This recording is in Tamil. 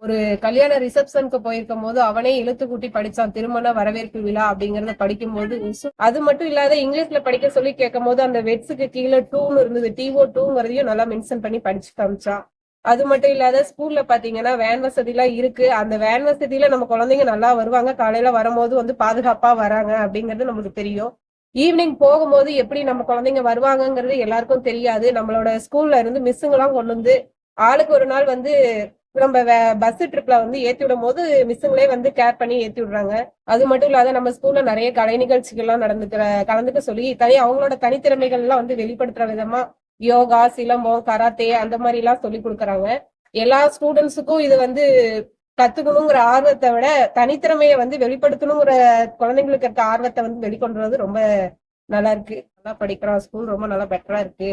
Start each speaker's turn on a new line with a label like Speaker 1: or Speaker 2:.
Speaker 1: ஒரு கல்யாண ரிசப்ஷனுக்கு போயிருக்கும் போது அவனே இழுத்து கூட்டி படிச்சான். திருமண வரவேற்பு விழா அப்படிங்கறத படிக்கும்போது அது மட்டும் இல்லாத இங்கிலீஷ்ல படிக்க சொல்லி கேட்கும் போது அந்த வெட்ஸுக்கு கீழே டூன்னு இருந்தது. டிஓ டூங்கிறதையும் நல்லா மென்ஷன் பண்ணி படிச்சு காமிச்சான். அது மட்டும் இல்லாத ஸ்கூல்ல பாத்தீங்கன்னா வேன் வசதி எல்லாம் இருக்கு. அந்த வேன் வசதியில நம்ம குழந்தைங்க நல்லா வருவாங்க. காலையில வரும்போது வந்து பாதுகாப்பா வராங்க அப்படிங்கிறது நமக்கு தெரியும். ஈவினிங் போகும்போது எப்படி நம்ம குழந்தைங்க வருவாங்கங்கிறது எல்லாருக்கும் தெரியாது. நம்மளோட ஸ்கூல்ல இருந்து மிஸ்ஸுங்க எல்லாம் கொண்டு வந்து ஆளுக்கு ஒரு நாள் வந்து நம்ம பஸ் ட்ரிப்ல வந்து ஏத்தி விடும் போது மிஸ்ஸுங்களே வந்து கேர் பண்ணி ஏத்தி விடுறாங்க. அது மட்டும் இல்லாத நம்ம ஸ்கூல்ல நிறைய கலை நிகழ்ச்சிகள் எல்லாம் கலந்துக்க சொல்லி அவங்களோட தனித்திறமைகள் எல்லாம் வந்து வெளிப்படுத்துற விதமா யோகா, சிலம்பம், கராத்தே அந்த மாதிரி எல்லாம் சொல்லி கொடுக்கறாங்க. எல்லா ஸ்டூடெண்ட்ஸுக்கும் இது வந்து கத்துக்கணுங்கிற ஆர்வத்தை விட தனித்திறமையை வந்து வெளிப்படுத்தணுங்கிற குழந்தைங்களுக்கு இருக்க ஆர்வத்தை வந்து வெளிக்கொண்டு ரொம்ப நல்லா இருக்கு. நல்லா படிக்கிறான். ஸ்கூல் ரொம்ப நல்லா பெட்டரா இருக்கு.